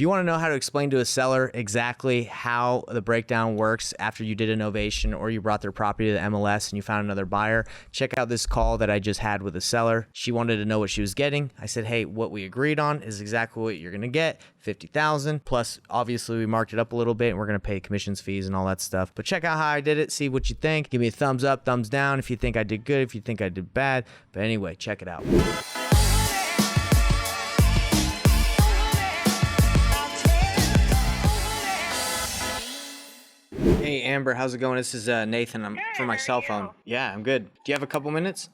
If you want to know how to explain to a seller exactly how the breakdown works after you did a novation or you brought their property to the MLS and you found another buyer, check out this call that I just had with a seller. She wanted to know what she was getting. I said, hey, what we agreed on is exactly what you're going to get, $50,000 plus obviously we marked it up a little bit and we're going to pay commissions, fees and all that stuff. But check out how I did it, see what you think. Give me a thumbs up, thumbs down if you think I did good, if you think I did bad. But anyway, check it out. Hey Amber, how's it going? This is Nathan. I'm from my cell phone. Yeah, I'm good. Do you have a couple minutes?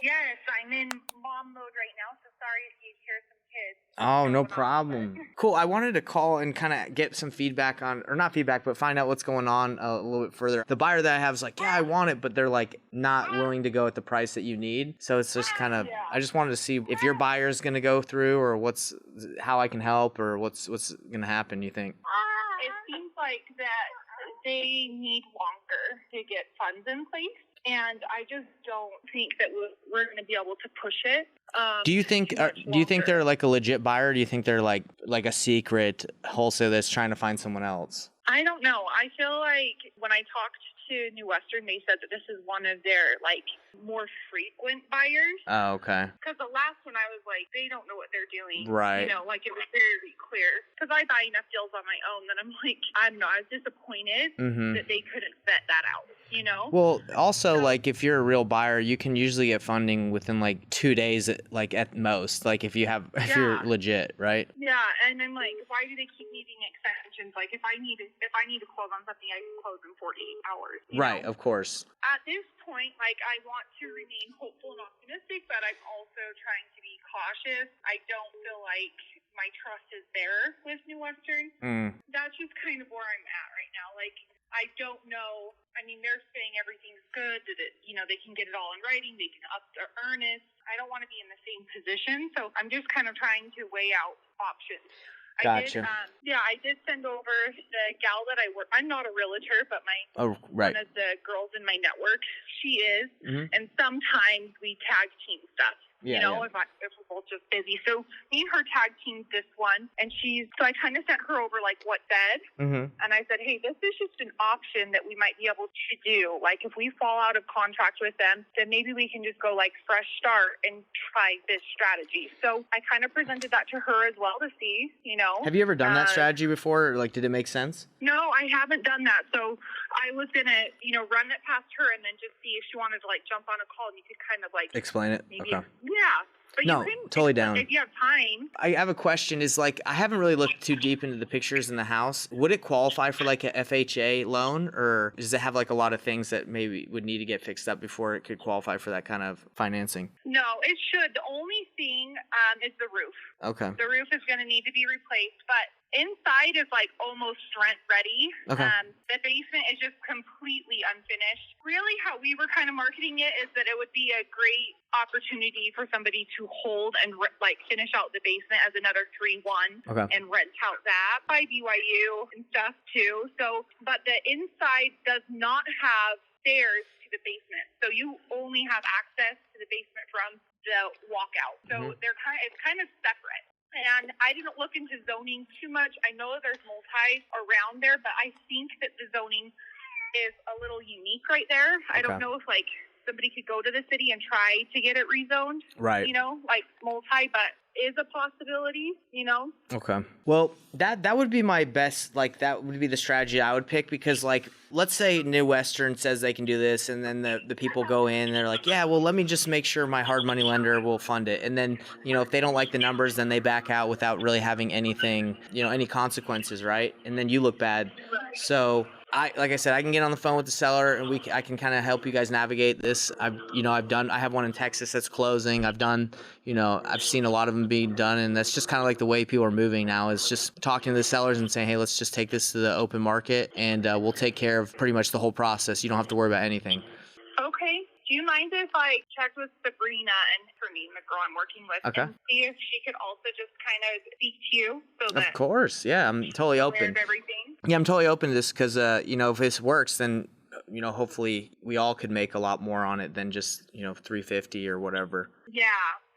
Yes, I'm in mom mode right now, so sorry if you hear some kids. Oh, no problem. Cool. I wanted to call and kind of get some feedback on, or not feedback, but find out what's going on a little bit further. The buyer that I have is like, yeah, I want it, but they're like not willing to go at the price that you need. So it's just kind of, I just wanted to see if your buyer is going to go through or how I can help or what's going to happen, you think? It seems like that they need longer to get funds in place, and I just don't think that we're going to be able to push it. Do you think they're like a legit buyer? Or do you think they're like a secret wholesale that's trying to find someone else? I don't know. I feel like when I talked to New Western, they said that this is one of their more frequent buyers. Oh, okay. Because the last one I was like, they don't know what they're doing. Right. It was very clear. Because I buy enough deals on my own that I'm like, I don't know. I was disappointed that they couldn't vet that out. Well, also if you're a real buyer, you can usually get funding within 2 days, at most. If you're legit, right? Yeah, and I'm like, why do they keep needing extensions? If I need to close on something, I can close in 48 hours. Right, of course. At this point, I want to remain hopeful and optimistic, but I'm also trying to be cautious. I don't feel like my trust is there with New Western. That's just kind of where I'm at right now. I don't know. I mean, they're saying everything's good, that they can get it all in writing, they can up their earnest. I don't want to be in the same position, so I'm just kind of trying to weigh out options. Gotcha. I did send over the gal that I work. I'm not a realtor, but one of the girls in my network, she is. And sometimes we tag team stuff. If we're both just busy. So me and her tag teamed this one, and so I kind of sent her over what bed, and I said, hey, this is just an option that we might be able to do. If we fall out of contract with them, then maybe we can just go fresh start and try this strategy. So I kind of presented that to her as well to see, Have you ever done that strategy before? Or, did it make sense? No, I haven't done that. So I was going to, run it past her and then just see if she wanted to jump on a call and you could kind of explain it. Maybe, okay. Yeah. But no, totally down. If you have time. I have a question is I haven't really looked too deep into the pictures in the house. Would it qualify for a FHA loan, or does it have a lot of things that maybe would need to get fixed up before it could qualify for that kind of financing? No, it should. The only thing is the roof. Okay. The roof is going to need to be replaced, but inside is almost rent ready. Okay. The basement is just completely unfinished. Really how we were kind of marketing it is that it would be a great opportunity for somebody to hold and finish out the basement as another 3-1 and rent out that by BYU and stuff too. So, but the inside does not have stairs to the basement. So you only have access to the basement from the walkout. So it's kind of separate. And I didn't look into zoning too much. I know there's multi around there, but I think that the zoning is a little unique right there. I don't know if somebody could go to the city and try to get it rezoned. Right. Multi, but is a possibility, Okay. Well, that would be my best, that would be the strategy I would pick because, let's say New Western says they can do this and then the people go in and they're like, yeah, well, let me just make sure my hard money lender will fund it. And then, if they don't like the numbers, then they back out without really having anything, any consequences, right? And then you look bad. So like I said, I can get on the phone with the seller and I can kind of help you guys navigate this. I have one in Texas that's closing. I've seen a lot of them being done, and that's just kind of the way people are moving now is just talking to the sellers and saying, hey, let's just take this to the open market and we'll take care of pretty much the whole process. You don't have to worry about anything. Okay. Do you mind if I check with Sabrina and Fernie, the girl I'm working with, and see if she could also just kind of speak to you? Of course. Yeah, I'm totally open. Everything? Yeah, I'm totally open to this because, if this works, then, hopefully we all could make a lot more on it than just, $350 or whatever. Yeah,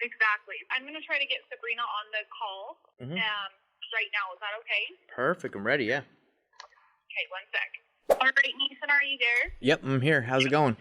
exactly. I'm going to try to get Sabrina on the call. right now. Is that okay? Perfect. I'm ready. Yeah. Okay, one sec. All right, Nathan, are you there? Yep, I'm here. How's it going?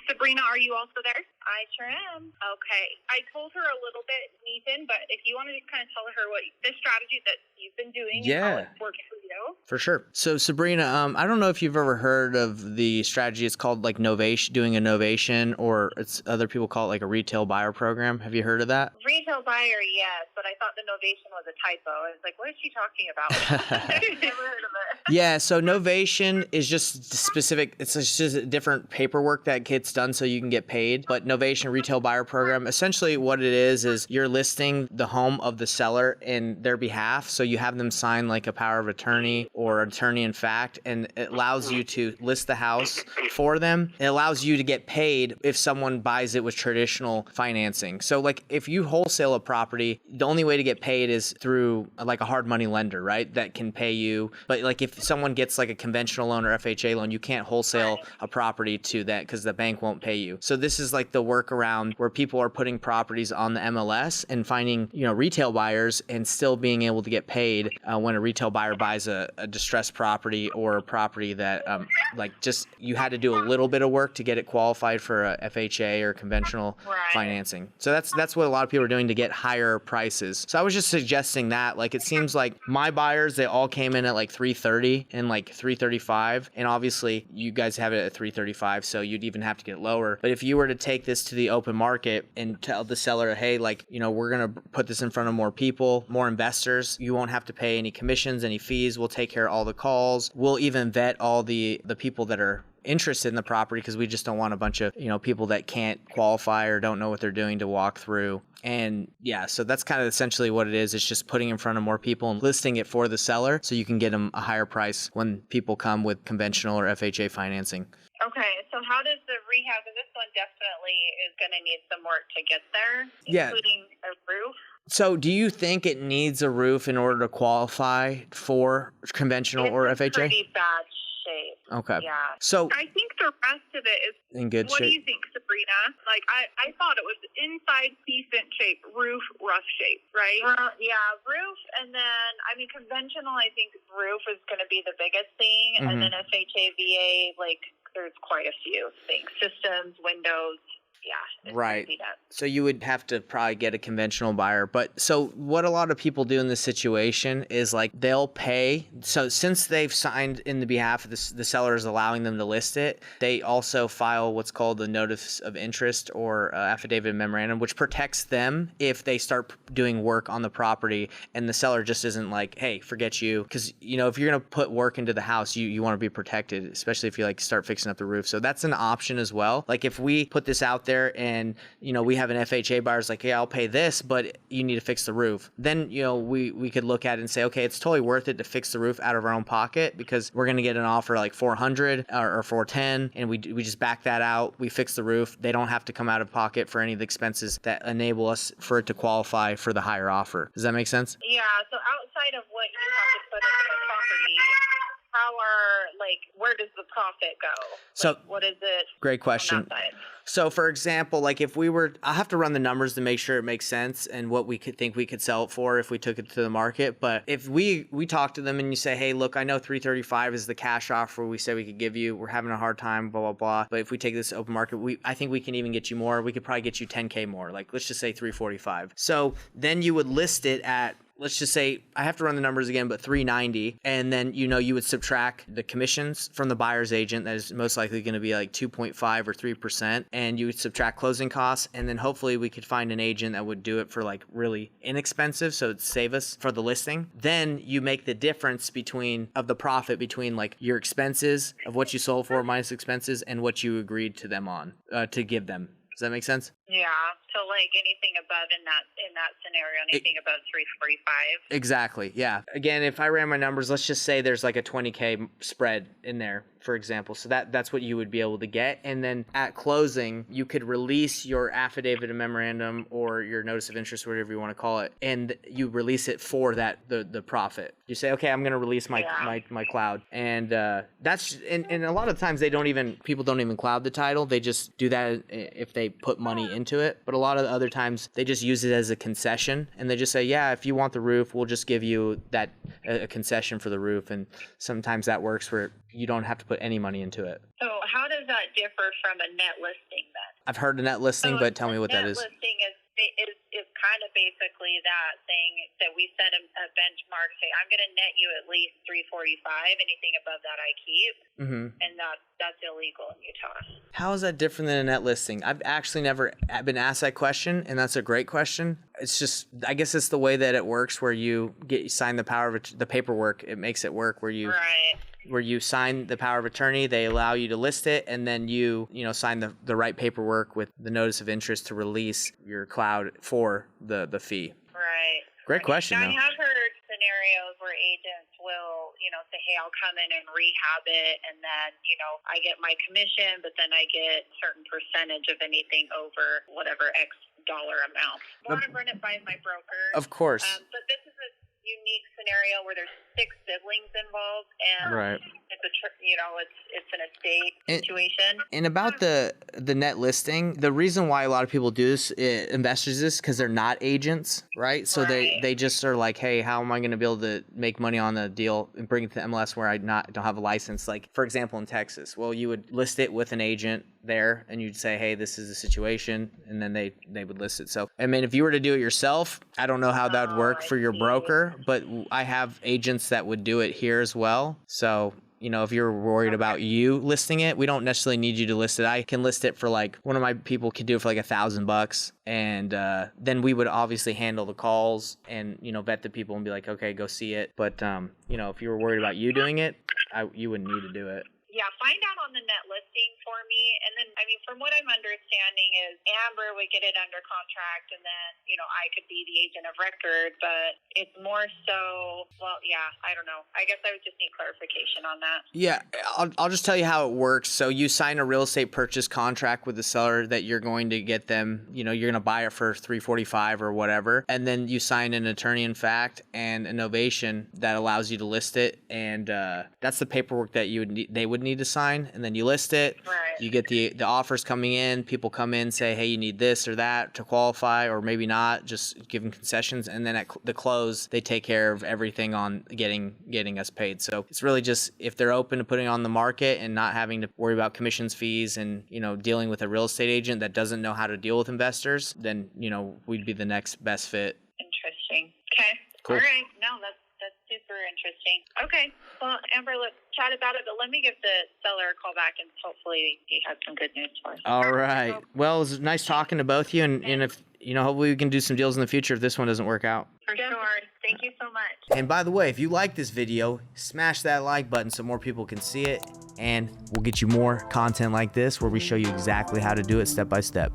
Sabrina, are you also there? I sure am. Okay. I told her a little bit, Nathan, but if you want to just kind of tell her what the strategy that you've been doing and how it's working for you. For sure. So Sabrina, I don't know if you've ever heard of the strategy. It's called like Novation, doing a Novation, or it's other people call it like a retail buyer program. Have you heard of that? Retail buyer, yes, but I thought the Novation was a typo. I was like, what is she talking about? I've never heard of it. Yeah, so Novation is just specific. It's just a different paperwork that gets done so you can get paid. But Novation Retail Buyer Program, essentially what it is you're listing the home of the seller in their behalf. So you have them sign like a power of attorney or attorney in fact, and it allows you to list the house for them. It allows you to get paid if someone buys it with traditional financing. So like if you wholesale a property, the only way to get paid is through like a hard money lender, right? That can pay you. But like if someone gets like a conventional loan or FHA loan, you can't wholesale a property to that because the bank won't pay you. So this is like the workaround where people are putting properties on the MLS and finding, retail buyers and still being able to get paid when a retail buyer buys a distressed property or a property that like just you had to do a little bit of work to get it qualified for a FHA or conventional financing. So that's what a lot of people are doing to get higher prices. So I was just suggesting that, like, it seems like my buyers, they all came in at like 330 and like 335, and obviously you guys have it at 335, so you'd even have to get lower. But if you were to take this to the open market and tell the seller, hey, like, we're gonna put this in front of more people, more investors, you won't have to pay any commissions, any fees, we'll take care of all the calls, we'll even vet all the people that are interested in the property, because we just don't want a bunch of people that can't qualify or don't know what they're doing to walk through. And yeah, so that's kind of essentially what it is. It's just putting in front of more people and listing it for the seller so you can get them a higher price when people come with conventional or FHA financing. Okay, so how does the rehab, because this one definitely is going to need some work to get there, including a roof. So do you think it needs a roof in order to qualify for conventional or FHA? It's pretty bad shape. Okay. Yeah. So I think the rest of it is in good shape. What do you think, Sabrina? Like, I thought it was inside decent shape, roof rough shape, right? Yeah, roof, and then, conventional, I think roof is going to be the biggest thing, and then FHA, VA, like, there's quite a few things. Systems, windows. Yeah. Right. So you would have to probably get a conventional buyer. But so what a lot of people do in this situation is like they'll pay. So since they've signed in the behalf of the seller is allowing them to list it, they also file what's called the notice of interest or affidavit of memorandum, which protects them if they start doing work on the property and the seller just isn't like, hey, forget you. Because, if you're going to put work into the house, you want to be protected, especially if you like start fixing up the roof. So that's an option as well. Like if we put this out there and we have an FHA buyer's like, hey, I'll pay this, but you need to fix the roof, then we could look at it and say, okay, it's totally worth it to fix the roof out of our own pocket because we're going to get an offer like $400 or $410, and we just back that out, we fix the roof, they don't have to come out of pocket for any of the expenses that enable us for it to qualify for the higher offer. Does that make sense? Yeah, so outside of what you have to put into the property, where does the profit go? So what is it? Great question. So for example, like if we were, I'll have to run the numbers to make sure it makes sense and what we could think we could sell it for if we took it to the market. But if we talk to them and you say, hey, look, I know 335 is the cash offer we said we could give you. We're having a hard time, blah, blah, blah. But if we take this open market, I think we can even get you more. We could probably get you 10K more. Like, let's just say 345. So then you would list it at, let's just say, I have to run the numbers again, but 390. And then, you would subtract the commissions from the buyer's agent. That is most likely going to be like 2.5 or 3%. And you would subtract closing costs. And then hopefully we could find an agent that would do it for like really inexpensive. So it'd save us for the listing. Then you make the difference of the profit between like your expenses of what you sold for minus expenses and what you agreed to them on, to give them. Does that make sense? Yeah. So like anything above in that scenario, anything above 345. Exactly. Yeah. Again, if I ran my numbers, let's just say there's like a 20K spread in there, for example. So that's what you would be able to get. And then at closing, you could release your affidavit of memorandum or your notice of interest, whatever you want to call it, and you release it for the profit. You say, okay, I'm going to release my cloud, and that's and a lot of times people don't even cloud the title. They just do that if they put money into it. But a lot of the other times they just use it as a concession, and they just say, yeah, if you want the roof, we'll just give you that a concession for the roof. And sometimes that works where you don't have to put any money into it. So how does that differ from a net listing then? I've heard a net listing, but tell me what that is. Net listing is kind of basically that saying that we set a benchmark, say I'm going to net you at least $345. Anything above that I keep, and that's illegal in Utah. How is that different than a net listing? I've actually never been asked that question, and that's a great question. It's just, I guess it's the way that it works, where you sign the the paperwork. It makes it work where you where you sign the power of attorney, they allow you to list it, and then you sign the right paperwork with the notice of interest to release your cloud for the fee. Right. Great question. Now, I have heard scenarios where agents will, say, hey, I'll come in and rehab it, and then, I get my commission, but then I get a certain percentage of anything over whatever X dollar amount. I want to run it by my broker. Of course. But this is a unique scenario where there's 6 siblings involved, and it's an estate situation. And about the net listing, the reason why a lot of people do this, investors, do this because they're not agents, right? So they just are like, hey, how am I going to be able to make money on the deal and bring it to MLS where I don't have a license? Like, for example, in Texas, well, you would list it with an agent there, and you'd say, hey, this is the situation, and then they would list it. So, I mean, if you were to do it yourself, I don't know how that would work for your broker, but I have agents that would do it here as well. So, if you're worried about you listing it, we don't necessarily need you to list it. I can list it for one of my people could do it for $1,000, and then we would obviously handle the calls and vet the people and be like, okay, go see it. But if you were worried about you doing it, you wouldn't need to do it. Yeah, find out on the net listing for me. And then, from what I'm understanding is Amber would get it under contract, and then, I could be the agent of record. But it's more so, I don't know. I guess I would just need clarification on that. Yeah, I'll just tell you how it works. So you sign a real estate purchase contract with the seller that you're going to get them, you're going to buy it for $345 or whatever. And then you sign an attorney in fact and a novation that allows you to list it. And that's the paperwork that they would need to sign, and then you list it. Right. You get the offers coming in, people come in, say, hey, you need this or that to qualify, or maybe not, just give them concessions, and then at the close they take care of everything on getting us paid. So it's really just, if they're open to putting it on the market and not having to worry about commissions, fees, and dealing with a real estate agent that doesn't know how to deal with investors, then we'd be the next best fit. Interesting. Okay. Cool. All right. No, that's super interesting. Okay. Well, Amber, let's chat about it, but let me give the seller a call back, and hopefully he has some good news for us. All right. Well, it was nice talking to both of you, and if hopefully we can do some deals in the future if this one doesn't work out. For sure. Thank you so much. And by the way, if you like this video, smash that like button so more people can see it, and we'll get you more content like this where we show you exactly how to do it step by step.